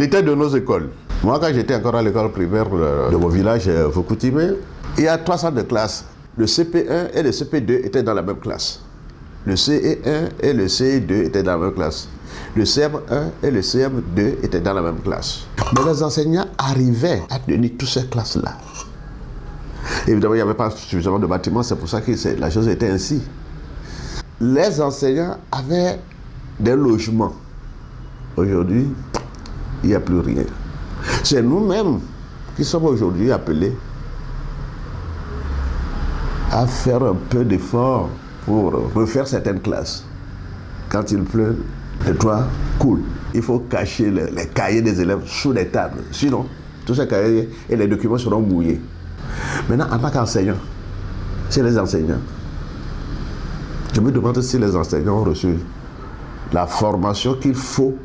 qualité de nos écoles. Moi, quand j'étais encore à l'école primaire de mon village, Fokoutimé, il y a 3 salles de classe. Le CP1 et le CP2 étaient dans la même classe. Le CE1 et le CE2 étaient dans la même classe. Le CM1 et le CM2 étaient dans la même classe. Mais les enseignants arrivaient à tenir toutes ces classes-là. Évidemment, il n'y avait pas suffisamment de bâtiments, c'est pour ça que la chose était ainsi. Les enseignants avaient des logements. Aujourd'hui, il n'y a plus rien. C'est nous-mêmes qui sommes aujourd'hui appelés à faire un peu d'effort pour refaire certaines classes. Quand il pleut, le toit coule. Il faut cacher les cahiers des élèves sous les tables. Sinon, tous ces cahiers et les documents seront mouillés. Maintenant, en tant qu'enseignant, c'est les enseignants. Je me demande si les enseignants ont reçu la formation qu'il faut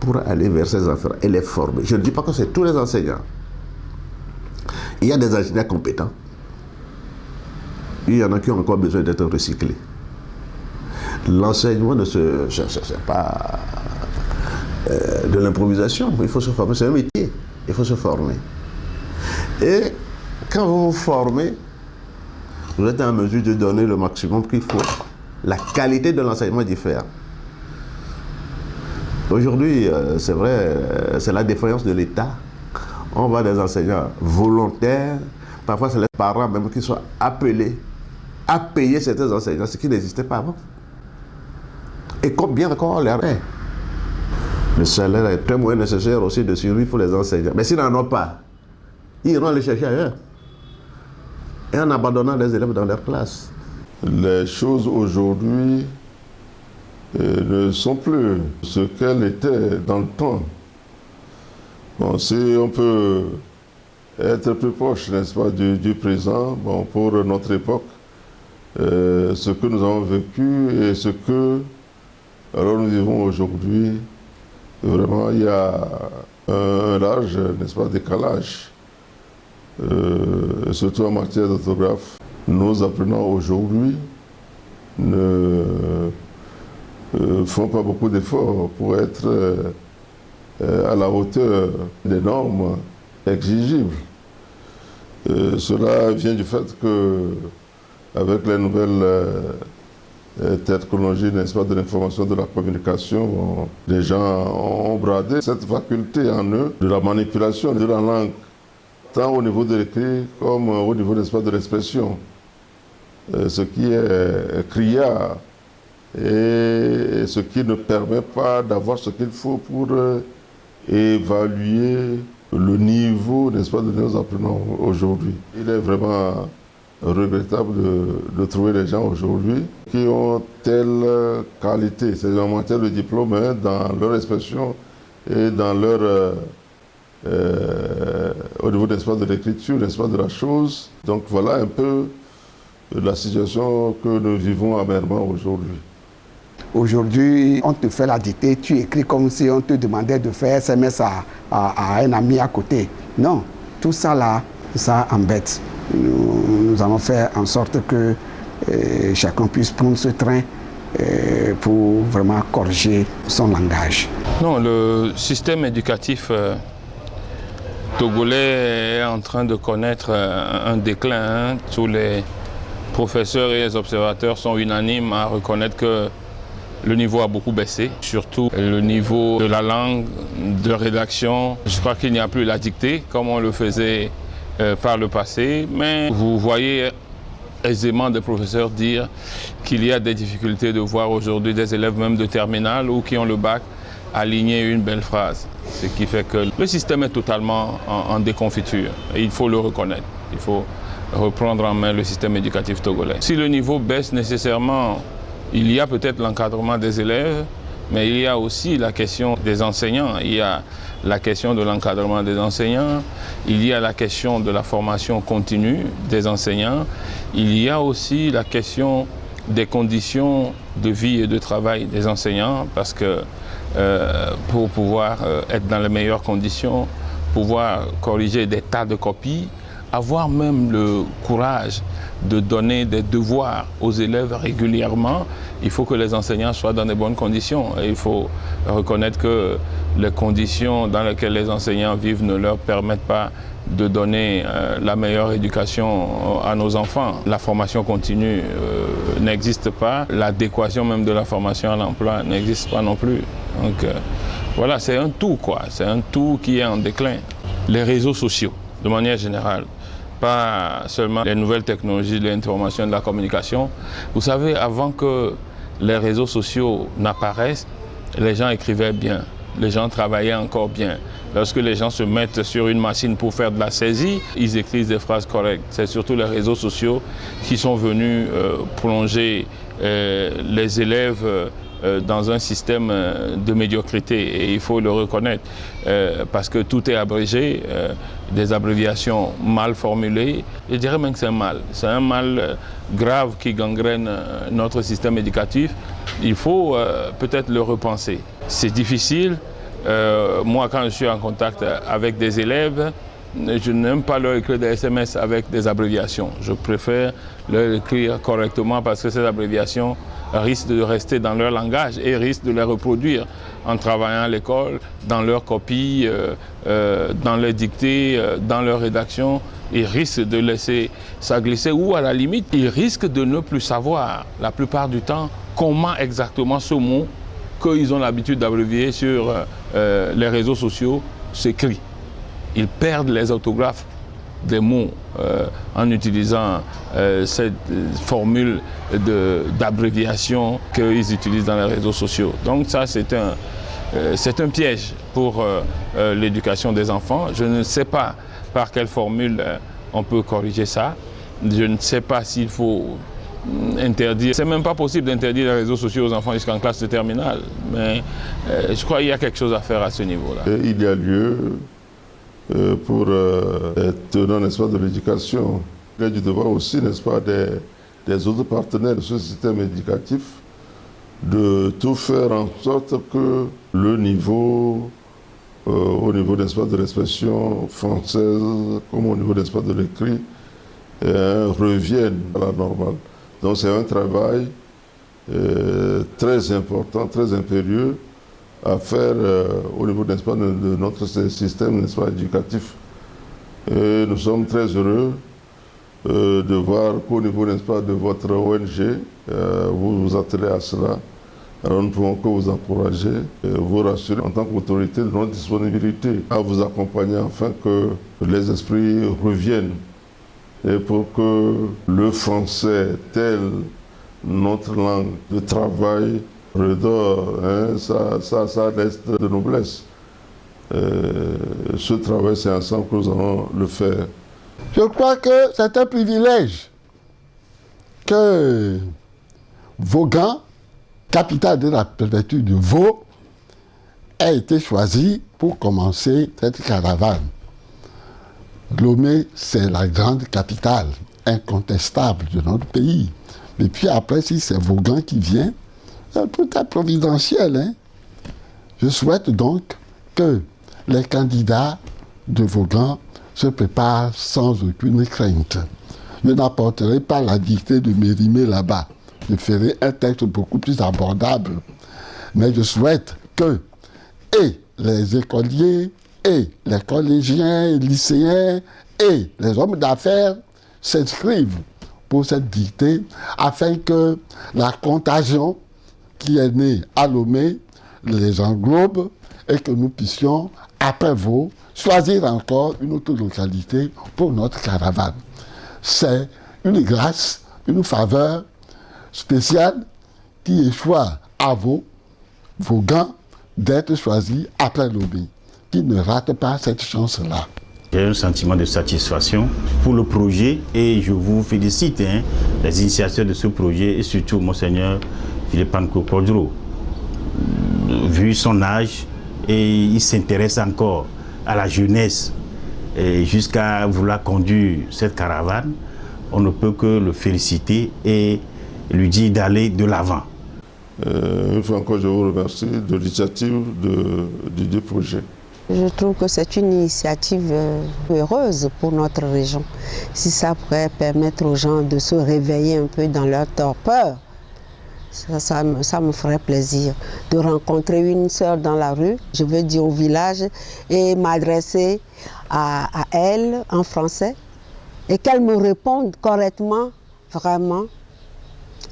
pour aller vers ces enfants et les former. Je ne dis pas que c'est tous les enseignants. Il y a des ingénieurs compétents. Il y en a qui ont encore besoin d'être recyclés. L'enseignement c'est pas de l'improvisation. Il faut se former. C'est un métier. Il faut se former. Et quand vous vous formez, vous êtes en mesure de donner le maximum qu'il faut. La qualité de l'enseignement diffère. Aujourd'hui, c'est vrai, c'est la défaillance de l'État. On voit des enseignants volontaires. Parfois, c'est les parents même qui sont appelés à payer certains enseignants, ce qui n'existait pas avant. Et combien encore on les paie. Le salaire est très moins nécessaire aussi de survie pour les enseignants. Mais s'ils n'en ont pas, ils iront les chercher ailleurs. Et en abandonnant les élèves dans leur classe. Les choses aujourd'hui ne sont plus ce qu'elles étaient dans le temps. Bon, si on peut être plus proche, n'est-ce pas, du présent, bon, pour notre époque, ce que nous avons vécu et ce que alors nous vivons aujourd'hui, vraiment il y a un large, n'est-ce pas, décalage, surtout en matière d'orthographe. Nos apprenants aujourd'hui ne font pas beaucoup d'efforts pour être à la hauteur des normes exigibles. Cela vient du fait que, avec les nouvelles technologies, n'est-ce pas, de l'information, de la communication, bon, les gens ont bradé cette faculté en eux de la manipulation de la langue, tant au niveau de l'écrit comme au niveau, n'est-ce pas, de l'expression. Ce qui est criard et ce qui ne permet pas d'avoir ce qu'il faut pour évaluer le niveau, n'est-ce pas, de nos apprenants aujourd'hui. Il est vraiment regrettable de trouver des gens aujourd'hui qui ont telle qualité, c'est en matière de diplôme, hein, dans leur expression et dans leur au niveau, n'est-ce pas, de l'écriture, n'est-ce pas, de la chose. Donc voilà un peu la situation que nous vivons amèrement aujourd'hui. Aujourd'hui, on te fait la dictée, tu écris comme si on te demandait de faire SMS à un ami à côté. Non, tout ça là, ça embête. Nous allons faire en sorte que chacun puisse prendre ce train pour vraiment corriger son langage. Non, le système éducatif togolais est en train de connaître un déclin. Hein. Tous les professeurs et les observateurs sont unanimes à reconnaître que le niveau a beaucoup baissé, surtout le niveau de la langue, de rédaction. Je crois qu'il n'y a plus la dictée comme on le faisait par le passé, mais vous voyez aisément des professeurs dire qu'il y a des difficultés de voir aujourd'hui des élèves même de terminale ou qui ont le bac aligner une belle phrase. Ce qui fait que le système est totalement en déconfiture et il faut le reconnaître. Il faut reprendre en main le système éducatif togolais. Si le niveau baisse nécessairement, il y a peut-être l'encadrement des élèves, mais il y a aussi la question des enseignants. Il y a la question de l'encadrement des enseignants, il y a la question de la formation continue des enseignants, il y a aussi la question des conditions de vie et de travail des enseignants, parce que pour pouvoir être dans les meilleures conditions, pouvoir corriger des tas de copies, avoir même le courage de donner des devoirs aux élèves régulièrement, il faut que les enseignants soient dans de bonnes conditions. Et il faut reconnaître que les conditions dans lesquelles les enseignants vivent ne leur permettent pas de donner la meilleure éducation à nos enfants. La formation continue n'existe pas, l'adéquation même de la formation à l'emploi n'existe pas non plus. Donc voilà, c'est un tout quoi, c'est un tout qui est en déclin. Les réseaux sociaux, de manière générale, pas seulement les nouvelles technologies de l'information et de la communication. Vous savez, avant que les réseaux sociaux n'apparaissent, les gens écrivaient bien. Les gens travaillaient encore bien. Lorsque les gens se mettent sur une machine pour faire de la saisie, ils écrivent des phrases correctes. C'est surtout les réseaux sociaux qui sont venus plonger les élèves dans un système de médiocrité. Et il faut le reconnaître, parce que tout est abrégé, des abréviations mal formulées. Je dirais même que c'est un mal. C'est un mal grave qui gangrène notre système éducatif. Il faut peut-être le repenser. C'est difficile. Moi, quand je suis en contact avec des élèves, je n'aime pas leur écrire des SMS avec des abréviations. Je préfère leur écrire correctement parce que ces abréviations risquent de rester dans leur langage et risquent de les reproduire en travaillant à l'école, dans leurs copies, dans les dictées, dans leur rédaction. Ils risquent de laisser ça glisser ou à la limite, ils risquent de ne plus savoir la plupart du temps comment exactement ce mot qu'ils ont l'habitude d'abrévier sur les réseaux sociaux s'écrit. Ils perdent les orthographes des mots en utilisant cette formule d'abréviation qu'ils utilisent dans les réseaux sociaux. Donc ça, c'est un piège pour l'éducation des enfants. Je ne sais pas par quelle formule on peut corriger ça. Je ne sais pas s'il faut interdire. C'est même pas possible d'interdire les réseaux sociaux aux enfants jusqu'en classe de terminale. Mais je crois qu'il y a quelque chose à faire à ce niveau-là. Et il y a lieu pour être tenant, n'est-ce pas, de l'éducation. Il y a du devoir aussi, n'est-ce pas, des autres partenaires de ce système éducatif de tout faire en sorte que le niveau, au niveau, n'est-ce pas, de l'expression française, comme au niveau, n'est-ce pas, de l'écrit, revienne à la normale. Donc c'est un travail très important, très impérieux à faire au niveau, n'est-ce pas, de notre système, n'est-ce pas, éducatif. Et nous sommes très heureux de voir qu'au niveau, n'est-ce pas, de votre ONG, vous vous attelez à cela. Alors nous ne pouvons que vous encourager, vous rassurer en tant qu'autorité de notre disponibilité à vous accompagner afin que les esprits reviennent et pour que le français, tel notre langue de travail, redore, hein, ça reste de noblesse. Ce travail, c'est ensemble que nous allons le faire. Je crois que c'est un privilège que Vaughan, capitale de la préfecture de Vaud, a été choisi pour commencer cette caravane. Lomé, c'est la grande capitale incontestable de notre pays. Et puis après, si c'est Vaughan qui vient, tout est providentiel. Hein? Je souhaite donc que les candidats de Vaughan se préparent sans aucune crainte. Je n'apporterai pas la dictée de Mérimée là-bas. Je ferai un texte beaucoup plus abordable. Mais je souhaite que et les écoliers, et les collégiens, et lycéens, et les hommes d'affaires s'inscrivent pour cette dictée afin que la contagion qui est née à Lomé les englobe et que nous puissions, après Vaud, choisir encore une autre localité pour notre caravane. C'est une grâce, une faveur spéciale qui échoit à Vaughan d'être choisi après Lomé, qui ne rate pas cette chance-là. J'ai un sentiment de satisfaction pour le projet et je vous félicite, les initiateurs de ce projet et surtout Monseigneur Philippe Codreau. Vu son âge, et il s'intéresse encore à la jeunesse et jusqu'à vouloir conduire cette caravane, on ne peut que le féliciter et lui dire d'aller de l'avant. Une fois encore, je vous remercie de l'initiative du projet. Je trouve que c'est une initiative heureuse pour notre région. Si ça pourrait permettre aux gens de se réveiller un peu dans leur torpeur, Ça me ferait plaisir de rencontrer une sœur dans la rue, je veux dire au village, et m'adresser à elle en français et qu'elle me réponde correctement, vraiment.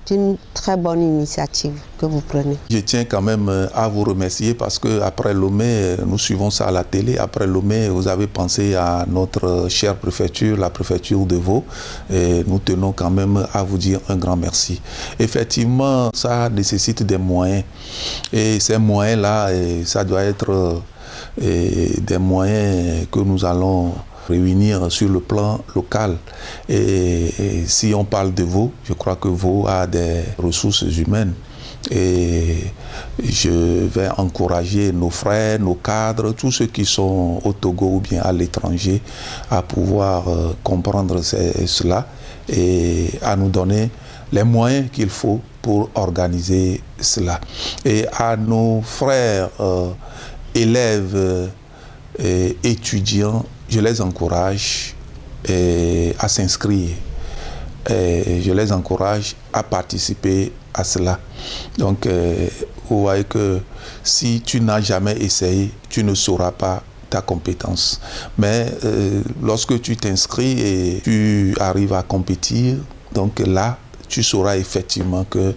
C'est une très bonne initiative que vous prenez. Je tiens quand même à vous remercier parce qu'après Lomé, nous suivons ça à la télé. Après Lomé, vous avez pensé à notre chère préfecture, la préfecture de Vaud. Et nous tenons quand même à vous dire un grand merci. Effectivement, ça nécessite des moyens. Et ces moyens-là, ça doit être des moyens que nous allons réunir sur le plan local. Et si on parle de Vaud, je crois que Vaud a des ressources humaines. Et je vais encourager nos frères, nos cadres, tous ceux qui sont au Togo ou bien à l'étranger à pouvoir comprendre cela et à nous donner les moyens qu'il faut pour organiser cela. Et à nos frères élèves et étudiants, je les encourage à s'inscrire. Je les encourage à participer à cela. Donc, vous voyez que si tu n'as jamais essayé, tu ne sauras pas ta compétence. Mais lorsque tu t'inscris et tu arrives à compétir, donc là, tu sauras effectivement que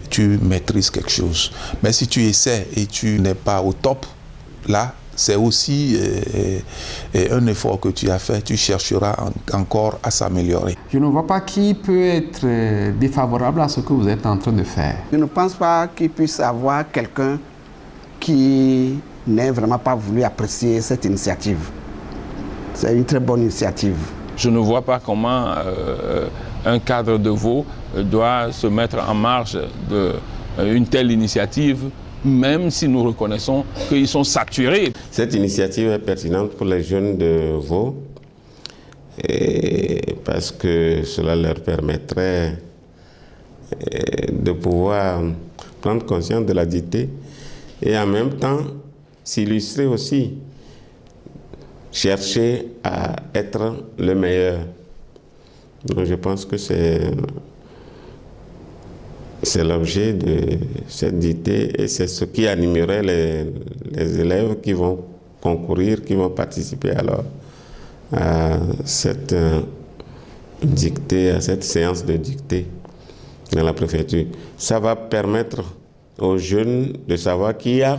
tu maîtrises quelque chose. Mais si tu essaies et tu n'es pas au top, là, c'est aussi un effort que tu as fait, tu chercheras encore à s'améliorer. Je ne vois pas qui peut être défavorable à ce que vous êtes en train de faire. Je ne pense pas qu'il puisse y avoir quelqu'un qui n'ait vraiment pas voulu apprécier cette initiative. C'est une très bonne initiative. Je ne vois pas comment un cadre de Vaud doit se mettre en marge d'une telle initiative, même si nous reconnaissons qu'ils sont saturés. Cette initiative est pertinente pour les jeunes de Vaud parce que cela leur permettrait de pouvoir prendre conscience de la dictée et en même temps s'illustrer aussi, chercher à être le meilleur. Donc je pense que c'est l'objet de cette dictée et c'est ce qui animerait les élèves qui vont concourir, qui vont participer alors à cette dictée, à cette séance de dictée dans la préfecture. Ça va permettre aux jeunes de savoir qu'il y a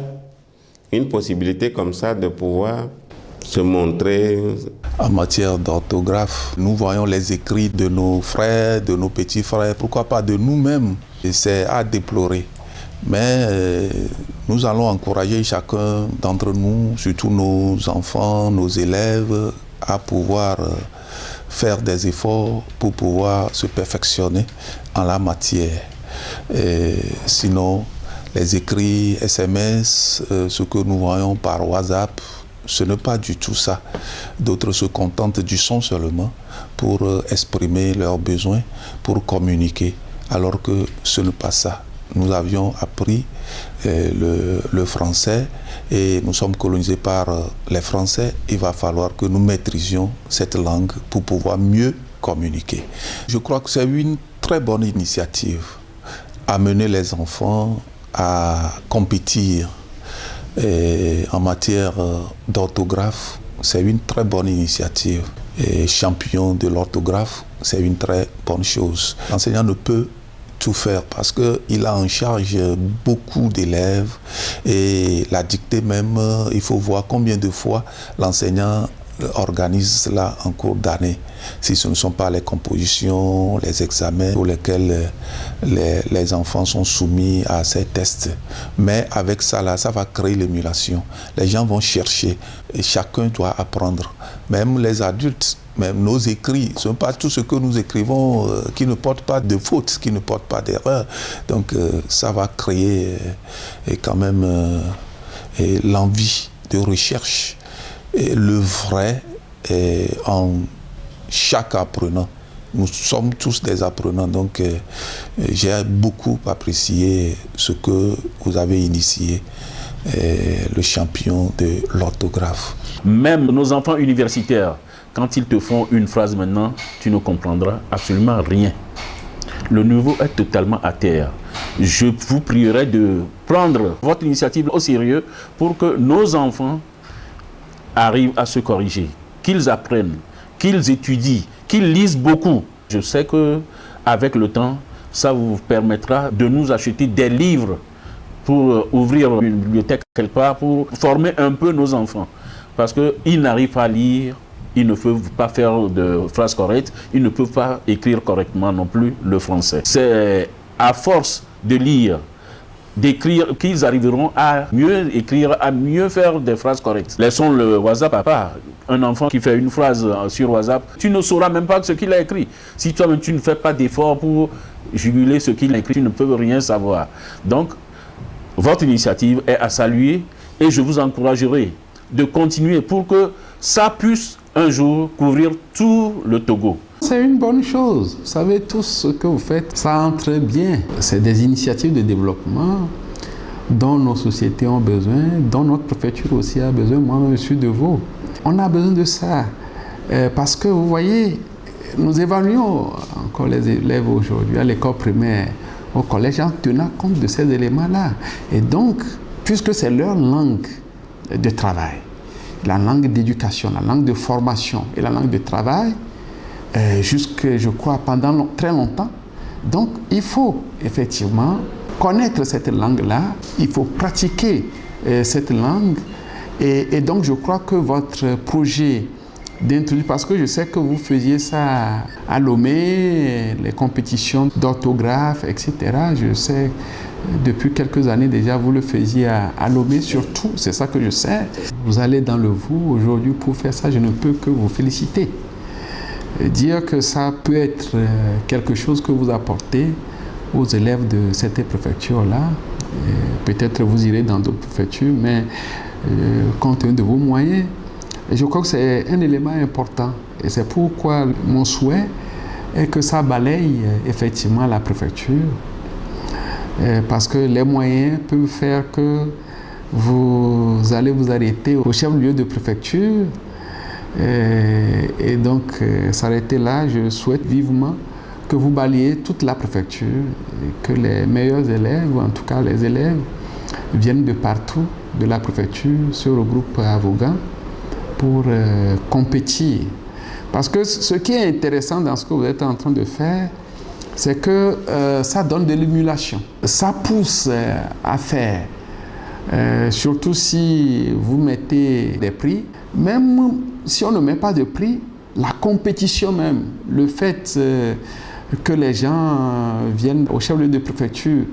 une possibilité comme ça de pouvoir se montrer. En matière d'orthographe, nous voyons les écrits de nos frères, de nos petits frères, pourquoi pas de nous-mêmes. Et c'est à déplorer. Mais nous allons encourager chacun d'entre nous, surtout nos enfants, nos élèves, à pouvoir faire des efforts pour pouvoir se perfectionner en la matière. Et sinon, les écrits SMS, ce que nous voyons par WhatsApp, ce n'est pas du tout ça. D'autres se contentent du son seulement pour exprimer leurs besoins, pour communiquer, alors que ce n'est pas ça. Nous avions appris le français et nous sommes colonisés par les Français. Il va falloir que nous maîtrisions cette langue pour pouvoir mieux communiquer. Je crois que c'est une très bonne initiative, amener les enfants à compétir. Et en matière d'orthographe, c'est une très bonne initiative. Et champion de l'orthographe, c'est une très bonne chose. L'enseignant ne peut tout faire parce qu'il a en charge beaucoup d'élèves et la dictée même, il faut voir combien de fois l'enseignant organise cela en cours d'année. Si ce ne sont pas les compositions, les examens pour lesquels les enfants sont soumis à ces tests. Mais avec ça, là, ça va créer l'émulation. Les gens vont chercher et chacun doit apprendre. Même les adultes, même nos écrits, ce n'est pas tout ce que nous écrivons qui ne porte pas de fautes, qui ne porte pas d'erreurs. Donc ça va créer quand même l'envie de recherche. Et le vrai en chaque apprenant. Nous sommes tous des apprenants, donc j'ai beaucoup apprécié ce que vous avez initié, le champion de l'orthographe. Même nos enfants universitaires, quand ils te font une phrase maintenant, tu ne comprendras absolument rien. Le niveau est totalement à terre. je vous prierai de prendre votre initiative au sérieux pour que nos enfants arrivent à se corriger, qu'ils apprennent, qu'ils étudient, qu'ils lisent beaucoup. Je sais qu'avec le temps, ça vous permettra de nous acheter des livres pour ouvrir une bibliothèque quelque part, pour former un peu nos enfants. Parce qu'ils n'arrivent pas à lire, ils ne peuvent pas faire de phrases correctes, ils ne peuvent pas écrire correctement non plus le français. C'est à force de lire, d'écrire, qu'ils arriveront à mieux écrire, à mieux faire des phrases correctes. Laissons le WhatsApp à part. Un enfant qui fait une phrase sur WhatsApp, tu ne sauras même pas ce qu'il a écrit. Si toi-même tu ne fais pas d'effort pour juguler ce qu'il a écrit, tu ne peux rien savoir. Donc, votre initiative est à saluer et je vous encouragerai de continuer pour que ça puisse un jour couvrir tout le Togo. C'est une bonne chose. Vous savez, tout ce que vous faites, ça entre bien. C'est des initiatives de développement dont nos sociétés ont besoin, dont notre préfecture aussi a besoin. Moi-même, je suis de vous. On a besoin de ça. Parce que, vous voyez, nous évaluons encore les élèves aujourd'hui à l'école primaire, au collège, en tenant compte de ces éléments-là. Et donc, puisque c'est leur langue de travail, la langue d'éducation, la langue de formation et la langue de travail, jusque, je crois, pendant très longtemps. Donc, il faut effectivement connaître cette langue-là, il faut pratiquer cette langue. Et donc, je crois que votre projet d'introduire, parce que je sais que vous faisiez ça à Lomé, les compétitions d'orthographe, etc. Je sais, depuis quelques années déjà, vous le faisiez à Lomé surtout, c'est ça que je sais. Vous allez dans le Vaud aujourd'hui pour faire ça, je ne peux que vous féliciter. Dire que ça peut être quelque chose que vous apportez aux élèves de cette préfecture-là. Peut-être vous irez dans d'autres préfectures, mais compte tenu de vos moyens, je crois que c'est un élément important. Et c'est pourquoi mon souhait est que ça balaye effectivement la préfecture. Parce que les moyens peuvent faire que vous allez vous arrêter au chef-lieu de préfecture. Et donc, s'arrêter là, je souhaite vivement que vous balayez toute la préfecture et que les meilleurs élèves, ou en tout cas les élèves, viennent de partout de la préfecture, se regroupent à Vaughan pour compétir. Parce que ce qui est intéressant dans ce que vous êtes en train de faire, c'est que ça donne de l'émulation. Ça pousse à faire. Surtout si vous mettez des prix. Même si on ne met pas de prix, la compétition même, le fait que les gens viennent au chef-lieu de préfecture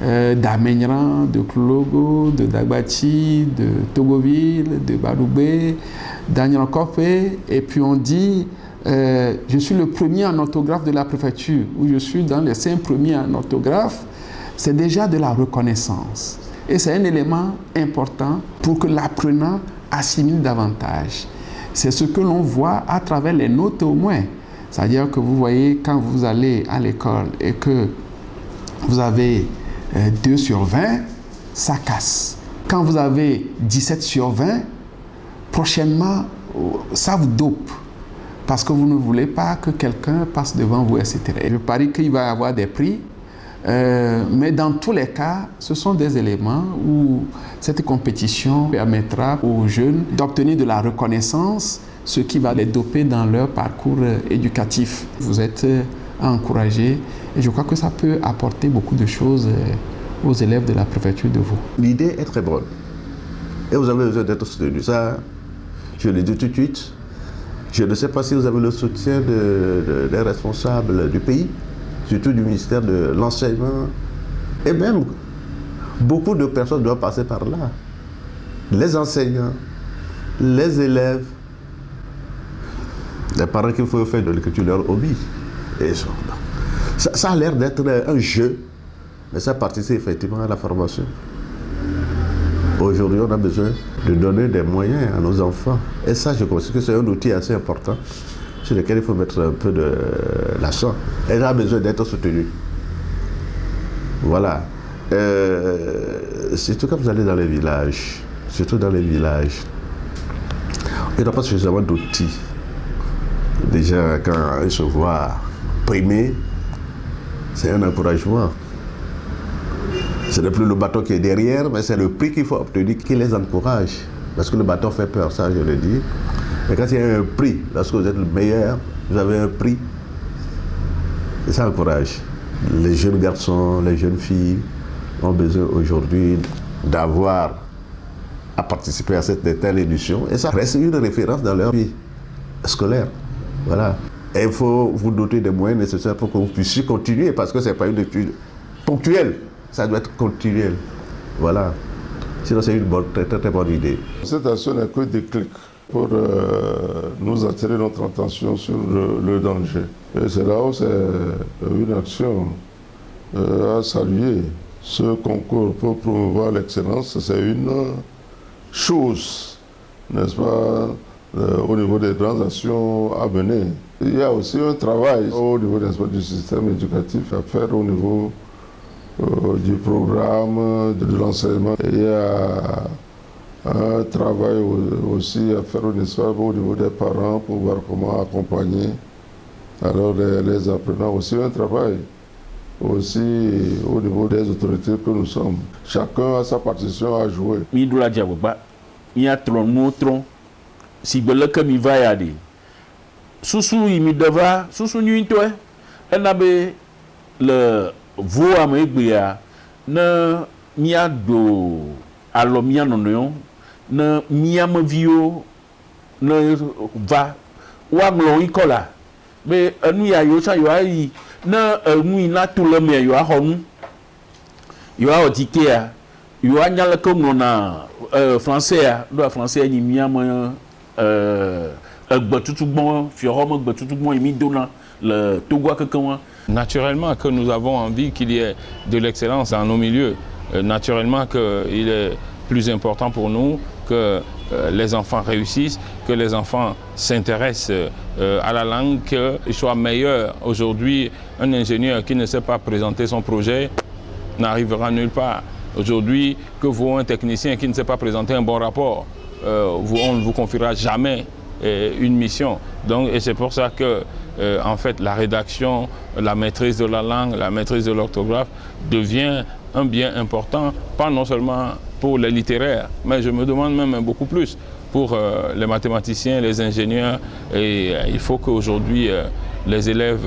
d'Amenyran, de Koulogo, de Dagbati, de Togoville, de Badoubé, d'Agnan-Kopé, et puis on dit je suis le premier en orthographe de la préfecture, ou je suis dans les 5 premiers en orthographe, c'est déjà de la reconnaissance. Et c'est un élément important pour que l'apprenant assimile davantage. C'est ce que l'on voit à travers les notes au moins. C'est-à-dire que vous voyez, quand vous allez à l'école et que vous avez 2 sur 20, ça casse. Quand vous avez 17 sur 20, prochainement, ça vous dope. Parce que vous ne voulez pas que quelqu'un passe devant vous, etc. Et je parie qu'il va y avoir des prix. Mais dans tous les cas, ce sont des éléments où cette compétition permettra aux jeunes d'obtenir de la reconnaissance, ce qui va les doper dans leur parcours éducatif. Vous êtes encouragés et je crois que ça peut apporter beaucoup de choses aux élèves de la préfecture de Vaud. L'idée est très bonne et vous avez besoin d'être soutenu. Ça, je le dis tout de suite. Je ne sais pas si vous avez le soutien des responsables du pays, surtout du ministère de l'Enseignement. Et même, beaucoup de personnes doivent passer par là. Les enseignants, les élèves, les parents qu'il faut faire de l'écriture leur hobby. Et ça a l'air d'être un jeu, mais ça participe effectivement à la formation. Aujourd'hui, on a besoin de donner des moyens à nos enfants. Et ça, je considère que c'est un outil assez important sur lequel il faut mettre un peu de l'accent. Et ça a besoin d'être soutenu. Voilà. Surtout quand vous allez dans les villages, il n'y a pas suffisamment d'outils. Déjà, quand ils se voient primés, c'est un encouragement. Ce n'est plus le bâton qui est derrière, mais c'est le prix qu'il faut obtenir qui les encourage. Parce que le bâton fait peur, ça je le dis. Mais quand il y a un prix, lorsque vous êtes le meilleur, vous avez un prix, et ça encourage. Les jeunes garçons, les jeunes filles ont besoin aujourd'hui d'avoir à participer à cette telle édition. Et ça reste une référence dans leur vie scolaire. Voilà. Et il faut vous doter des moyens nécessaires pour que vous puissiez continuer, parce que ce n'est pas une étude ponctuelle, ça doit être continuel. Voilà. Sinon, c'est une très bonne idée. Cette action n'est que déclic pour nous attirer notre attention sur le danger. Et c'est là où c'est une action à saluer. Ce concours pour promouvoir l'excellence, c'est une chose, n'est-ce pas, au niveau des transactions à mener. Il y a aussi un travail au niveau du système éducatif à faire au niveau du programme, de l'enseignement. Il y a un travail aussi à faire au niveau des parents pour voir comment accompagner alors les apprenants. Aussi un travail aussi au niveau des autorités que nous sommes. Chacun a sa partition à jouer. Si belaka mi va yadi susu imi deva susu nyintoe enabe le voa me gbia na mia do alo mia nono na mia mavio na va wa mlo ikola be anu ya yo cha yo ai na anu ina tule me yo ahonu yo a otikea yo anyala ko na français do français ni mia ma Naturellement que nous avons envie qu'il y ait de l'excellence dans nos milieux. Naturellement qu'il est plus important pour nous que les enfants réussissent, que les enfants s'intéressent à la langue, qu'ils soient meilleurs. Aujourd'hui, un ingénieur qui ne sait pas présenter son projet n'arrivera nulle part. Aujourd'hui, que vaut un technicien qui ne sait pas présenter un bon rapport? On ne vous confiera jamais une mission. Donc, et c'est pour ça que, en fait, la rédaction, la maîtrise de la langue, la maîtrise de l'orthographe devient un bien important, pas non seulement pour les littéraires, mais je me demande même beaucoup plus pour les mathématiciens, les ingénieurs. Et il faut qu'aujourd'hui, les élèves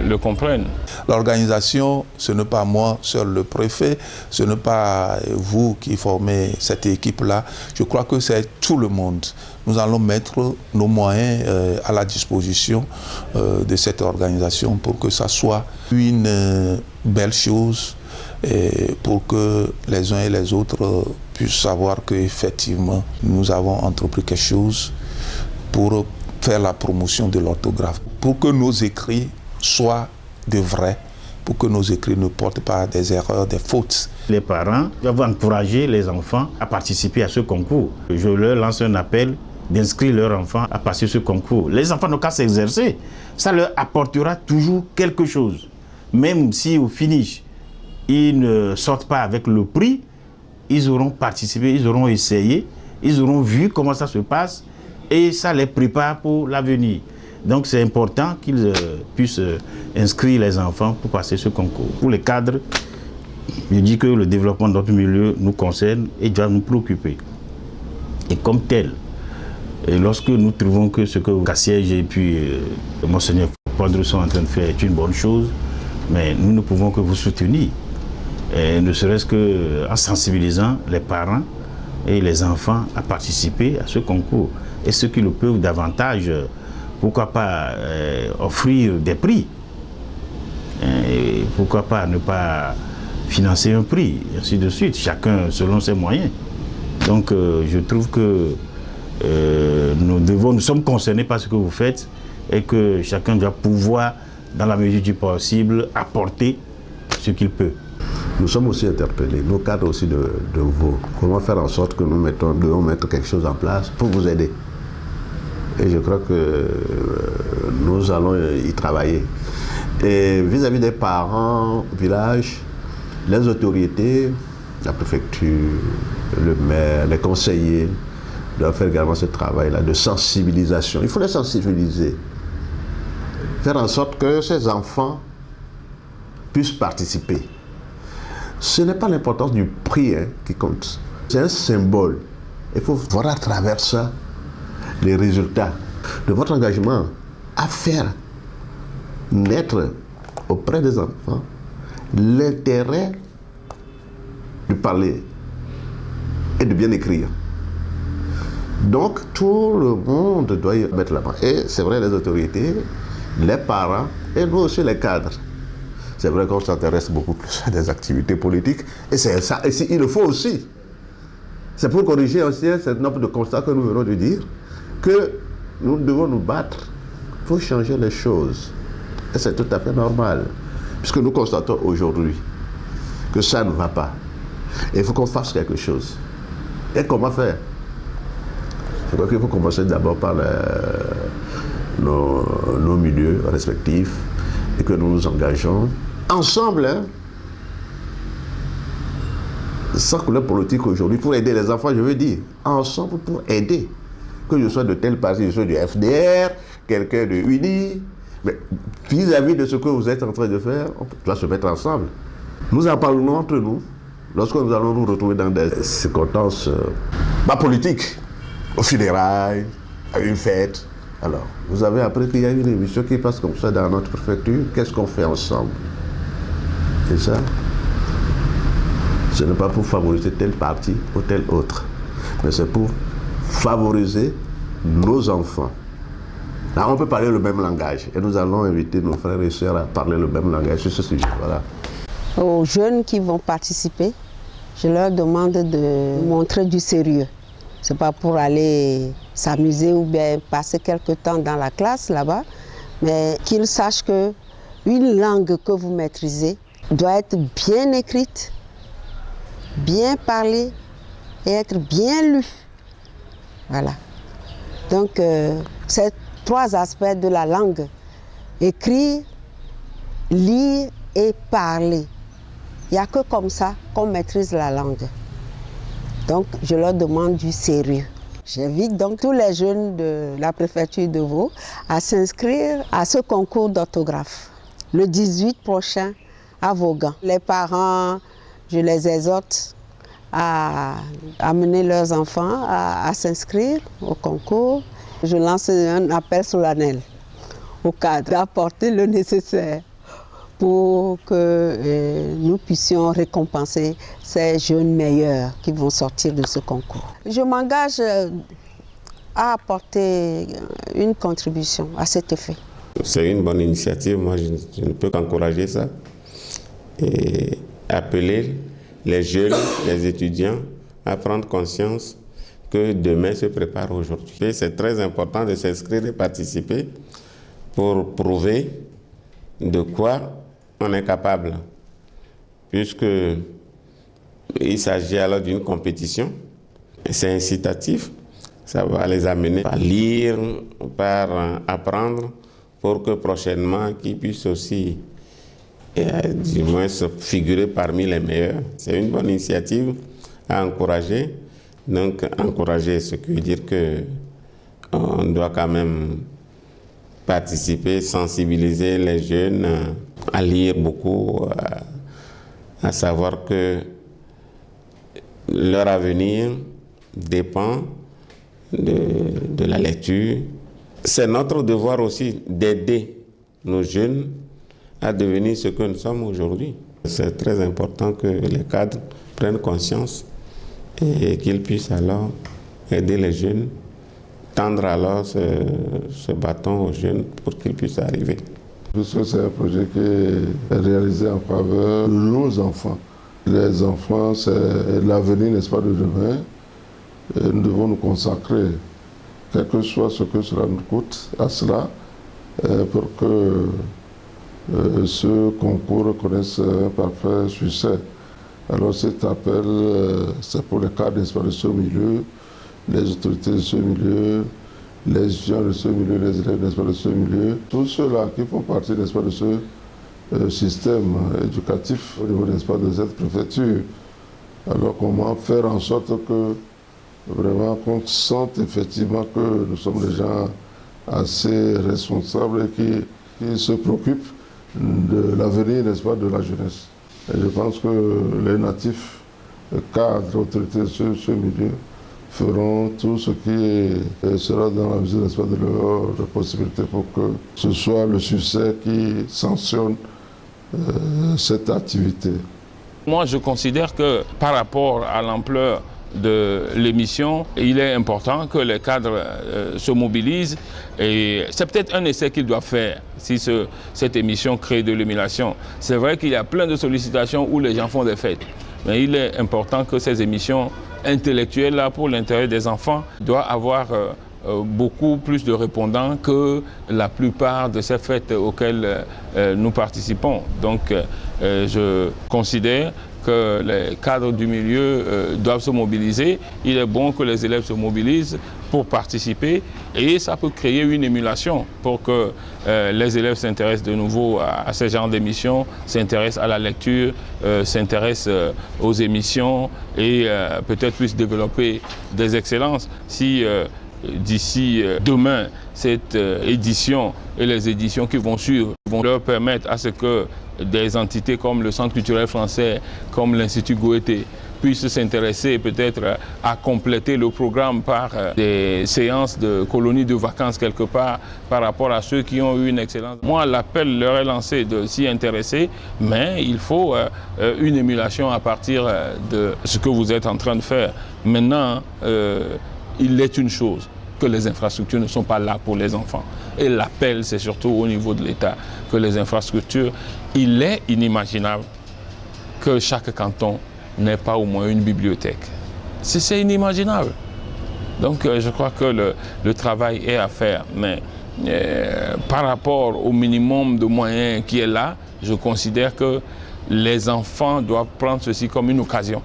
le comprennent. L'organisation, ce n'est pas moi seul le préfet, ce n'est pas vous qui formez cette équipe-là. Je crois que c'est tout le monde. Nous allons mettre nos moyens à la disposition de cette organisation pour que ça soit une belle chose et pour que les uns et les autres puissent savoir qu'effectivement, nous avons entrepris quelque chose pour faire la promotion de l'orthographe, pour que nos écrits soient de vrais, pour que nos écrits ne portent pas des erreurs, des fautes. Les parents doivent encourager les enfants à participer à ce concours. Je leur lance un appel d'inscrire leurs enfants à passer ce concours. Les enfants n'ont qu'à s'exercer. Ça leur apportera toujours quelque chose. Même si au finish, ils ne sortent pas avec le prix, ils auront participé, ils auront essayé, ils auront vu comment ça se passe et ça les prépare pour l'avenir. Donc c'est important qu'ils puissent inscrire les enfants pour passer ce concours. Pour les cadres, je dis que le développement de notre milieu nous concerne et doit nous préoccuper. Et comme tel, et lorsque nous trouvons que ce que Cassiège et puis Monseigneur Quadro sont en train de faire est une bonne chose, mais nous ne pouvons que vous soutenir. Et ne serait-ce qu'en sensibilisant les parents et les enfants à participer à ce concours. Et ceux qui le peuvent davantage, pourquoi pas offrir des prix? Et pourquoi pas ne pas financer un prix, et ainsi de suite, chacun selon ses moyens. Donc je trouve que nous sommes concernés par ce que vous faites et que chacun doit pouvoir, dans la mesure du possible, apporter ce qu'il peut. Nous sommes aussi interpellés, nos cadres aussi de vous. Comment faire en sorte que nous devons mettre quelque chose en place pour vous aider. Et je crois que nous allons y travailler. Et vis-à-vis des parents, village, les autorités, la préfecture, le maire, les conseillers, doivent faire également ce travail-là de sensibilisation. Il faut les sensibiliser. Faire en sorte que ces enfants puissent participer. Ce n'est pas l'importance du prix qui compte. C'est un symbole. Il faut voir à travers ça les résultats de votre engagement à faire naître auprès des enfants l'intérêt de parler et de bien écrire. Donc tout le monde doit y mettre la main. Et c'est vrai, les autorités, les parents et nous aussi les cadres. C'est vrai qu'on s'intéresse beaucoup plus à des activités politiques et c'est ça, et il le faut aussi. C'est pour corriger aussi un certain nombre de constats que nous venons de dire que nous devons nous battre pour changer les choses. Et c'est tout à fait normal, puisque nous constatons aujourd'hui que ça ne va pas. Et il faut qu'on fasse quelque chose. Et comment faire? Je crois qu'il faut commencer d'abord par nos milieux respectifs et que nous nous engageons ensemble, sans couleur politique aujourd'hui, pour aider les enfants, je veux dire, ensemble pour aider. Que je sois de tel parti, je sois du FDR, quelqu'un de UNI, mais vis-à-vis de ce que vous êtes en train de faire, on doit se mettre ensemble. Nous en parlons entre nous, lorsque nous allons nous retrouver dans des circonstances pas politiques, au funérailles, à une fête. Alors, vous avez appris qu'il y a une émission qui passe comme ça dans notre préfecture, qu'est-ce qu'on fait ensemble? C'est ça. Ce n'est pas pour favoriser tel parti ou tel autre, mais c'est pour favoriser nos enfants. Là, on peut parler le même langage et nous allons inviter nos frères et sœurs à parler le même langage sur ce sujet. Voilà. Aux jeunes qui vont participer, je leur demande de montrer du sérieux. Ce n'est pas pour aller s'amuser ou bien passer quelque temps dans la classe là-bas, mais qu'ils sachent qu'une langue que vous maîtrisez doit être bien écrite, bien parlée et être bien lue. Voilà. Donc, ces trois aspects de la langue, écrire, lire et parler. Il n'y a que comme ça qu'on maîtrise la langue. Donc, je leur demande du sérieux. J'invite donc tous les jeunes de la préfecture de Vaud à s'inscrire à ce concours d'orthographe le 18 prochain à Vaughan. Les parents, je les exhorte à amener leurs enfants à s'inscrire au concours. Je lance un appel solennel au cadre d'apporter le nécessaire pour que nous puissions récompenser ces jeunes meilleurs qui vont sortir de ce concours. Je m'engage à apporter une contribution à cet effet. C'est une bonne initiative, moi je ne peux qu'encourager ça et appeler les jeunes, les étudiants à prendre conscience que demain se prépare aujourd'hui. C'est très important de s'inscrire et participer pour prouver de quoi on est capable, puisqu'il s'agit alors d'une compétition. C'est incitatif, ça va les amener à lire, par apprendre, pour que prochainement qu'ils puissent aussi, du moins, se figurer parmi les meilleurs. C'est une bonne initiative à encourager. Donc, encourager, ce qui veut dire qu'on doit quand même participer, sensibiliser les jeunes à lire beaucoup, à savoir que leur avenir dépend de la lecture. C'est notre devoir aussi d'aider nos jeunes à devenir ce que nous sommes aujourd'hui. C'est très important que les cadres prennent conscience et qu'ils puissent alors aider les jeunes, tendre alors ce bâton aux jeunes pour qu'ils puissent arriver. Puisque c'est un projet qui est réalisé en faveur de nos enfants. Les enfants, c'est l'avenir, n'est-ce pas, de demain. Et nous devons nous consacrer, quel que soit ce que cela nous coûte, à cela, pour que ce concours connaisse un parfait succès. Alors cet appel, c'est pour les cadres, n'est-ce pas, de ce milieu, les autorités de ce milieu, les étudiants de ce milieu, les élèves, n'est-ce pas, de ce milieu, tous ceux-là qui font partie, n'est-ce pas, de ce système éducatif au niveau, n'est-ce pas, de cette préfecture. Alors comment faire en sorte que vraiment qu'on sente effectivement que nous sommes des gens assez responsables et qui se préoccupent de l'avenir, n'est-ce pas, de la jeunesse. Et je pense que les natifs, les cadres, autorités de ce milieu feront tout ce qui sera dans la mesure de leurs possibilités pour que ce soit le succès qui sanctionne cette activité. Moi, je considère que par rapport à l'ampleur de l'émission, il est important que les cadres se mobilisent et c'est peut-être un essai qu'ils doivent faire si cette émission crée de l'émulation. C'est vrai qu'il y a plein de sollicitations où les gens font des fêtes, mais il est important que ces émissions intellectuelles là pour l'intérêt des enfants doivent avoir beaucoup plus de répondants que la plupart de ces fêtes auxquelles nous participons. Donc je considère que les cadres du milieu doivent se mobiliser. Il est bon que les élèves se mobilisent pour participer et ça peut créer une émulation pour que les élèves s'intéressent de nouveau à ce genre d'émissions, s'intéressent à la lecture, s'intéressent aux émissions et peut-être puissent développer des excellences. Si d'ici demain, cette édition et les éditions qui vont suivre vont leur permettre à ce que des entités comme le Centre culturel français, comme l'Institut Goethe, puissent s'intéresser peut-être à compléter le programme par des séances de colonies de vacances quelque part par rapport à ceux qui ont eu une excellence. Moi, l'appel leur est lancé de s'y intéresser, mais il faut une émulation à partir de ce que vous êtes en train de faire. Maintenant, il est une chose, que les infrastructures ne sont pas là pour les enfants. Et l'appel, c'est surtout au niveau de l'État, que les infrastructures, il est inimaginable que chaque canton n'ait pas au moins une bibliothèque. C'est inimaginable. Donc je crois que le travail est à faire, mais par rapport au minimum de moyens qui est là, je considère que les enfants doivent prendre ceci comme une occasion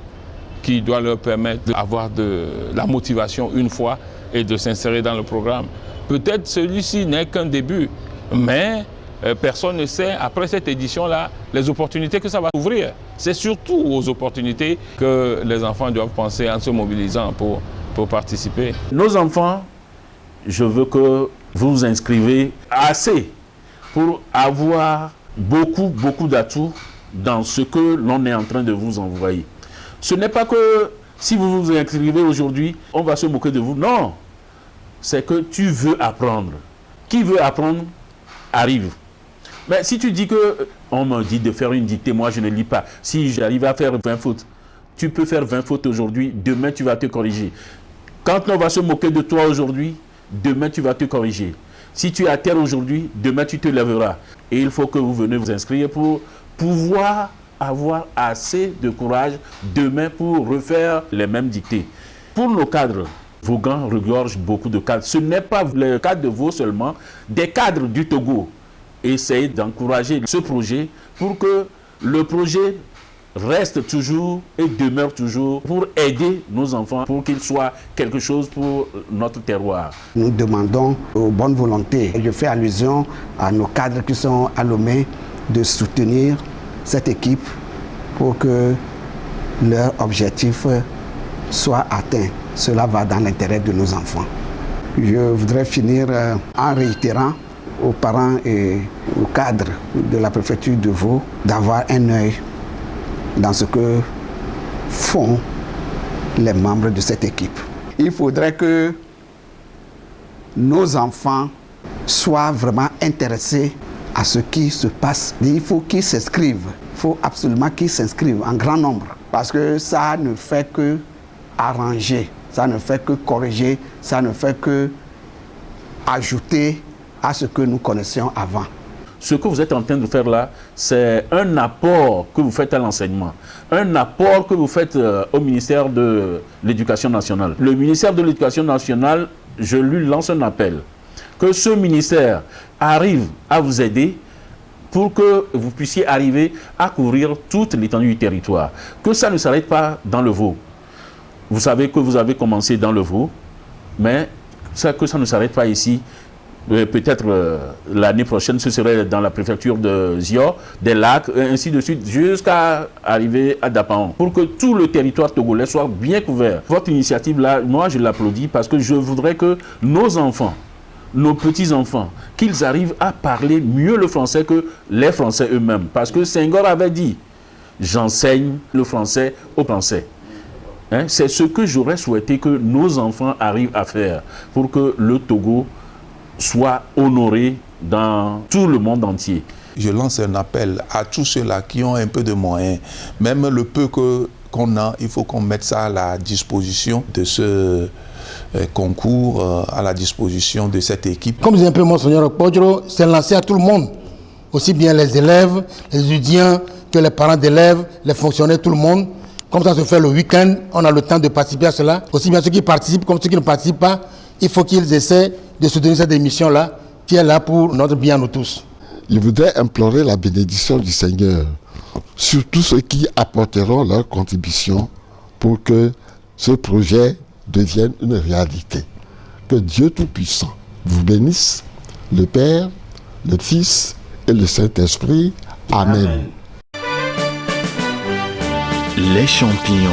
qui doit leur permettre d'avoir de la motivation une fois et de s'insérer dans le programme. Peut-être celui-ci n'est qu'un début, mais personne ne sait, après cette édition-là, les opportunités que ça va ouvrir. C'est surtout aux opportunités que les enfants doivent penser en se mobilisant pour participer. Nos enfants, je veux que vous vous inscrivez assez pour avoir beaucoup d'atouts dans ce que l'on est en train de vous envoyer. Ce n'est pas que si vous vous inscrivez aujourd'hui, on va se moquer de vous. Non, c'est que tu veux apprendre. Qui veut apprendre, arrive. Mais si tu dis que, on me dit de faire une dictée, moi je ne lis pas. Si j'arrive à faire 20 fautes, tu peux faire 20 fautes aujourd'hui, demain tu vas te corriger. Quand on va se moquer de toi aujourd'hui, demain tu vas te corriger. Si tu es à terre aujourd'hui, demain tu te lèveras. Et il faut que vous venez vous inscrire pour pouvoir avoir assez de courage demain pour refaire les mêmes dictées. Pour nos cadres, Vaughan regorge beaucoup de cadres. Ce n'est pas le cadre de Vaud seulement, des cadres du Togo. Essayez d'encourager ce projet pour que le projet reste toujours et demeure toujours pour aider nos enfants, pour qu'ils soient quelque chose pour notre terroir. Nous demandons aux bonnes volontés, et je fais allusion à nos cadres qui sont à Lomé, de soutenir cette équipe pour que leur objectif soit atteint. Cela va dans l'intérêt de nos enfants. Je voudrais finir en réitérant aux parents et aux cadres de la préfecture de Vaud d'avoir un œil dans ce que font les membres de cette équipe. Il faudrait que nos enfants soient vraiment intéressés à ce qui se passe. Il faut qu'ils s'inscrivent. Il faut absolument qu'ils s'inscrivent en grand nombre. Parce que ça ne fait que arranger, ça ne fait que corriger, ça ne fait que ajouter à ce que nous connaissions avant. Ce que vous êtes en train de faire là, c'est un apport que vous faites à l'enseignement, un apport que vous faites au ministère de l'Éducation nationale. Le ministère de l'Éducation nationale, je lui lance un appel, que ce ministère arrive à vous aider pour que vous puissiez arriver à couvrir toute l'étendue du territoire. Que ça ne s'arrête pas dans le Vaud. Vous savez que vous avez commencé dans le Vaud, mais que ça ne s'arrête pas ici. Peut-être l'année prochaine, ce serait dans la préfecture de Zior, des Lacs, et ainsi de suite, jusqu'à arriver à Dapaon, pour que tout le territoire togolais soit bien couvert. Votre initiative là, moi je l'applaudis parce que je voudrais que nos enfants, nos petits-enfants, qu'ils arrivent à parler mieux le français que les Français eux-mêmes. Parce que Senghor avait dit, j'enseigne le français aux Français. Hein? C'est ce que j'aurais souhaité que nos enfants arrivent à faire pour que le Togo soit honoré dans tout le monde entier. Je lance un appel à tous ceux-là qui ont un peu de moyens, même le peu qu'on a, il faut qu'on mette ça à la disposition de ce concours, à la disposition de cette équipe. Comme disait un peu Monseigneur Okpodjoro, c'est lancé à tout le monde, aussi bien les élèves, les étudiants, que les parents d'élèves, les fonctionnaires, tout le monde. Comme ça se fait le week-end, on a le temps de participer à cela. Aussi bien ceux qui participent comme ceux qui ne participent pas, il faut qu'ils essaient de soutenir cette émission-là, qui est là pour notre bien nous tous. Je voudrais implorer la bénédiction du Seigneur sur tous ceux qui apporteront leur contribution pour que ce projet devienne une réalité. Que Dieu Tout-Puissant vous bénisse, le Père, le Fils et le Saint-Esprit. Amen. Amen. Les champions.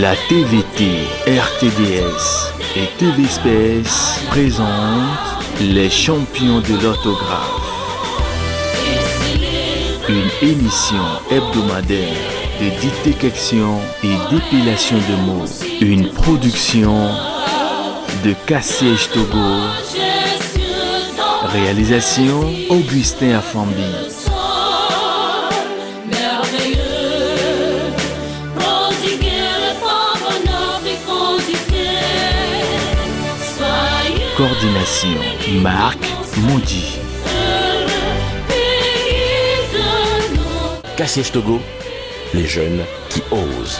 La TVT, RTDS et TV Space présentent les champions de l'orthographe. Une émission hebdomadaire de détection et d'épilation de mots. Une production de Kassiège Togo. Réalisation Augustin Afambi. Coordination Marc Maudit. Kassiège Togo, les jeunes qui osent.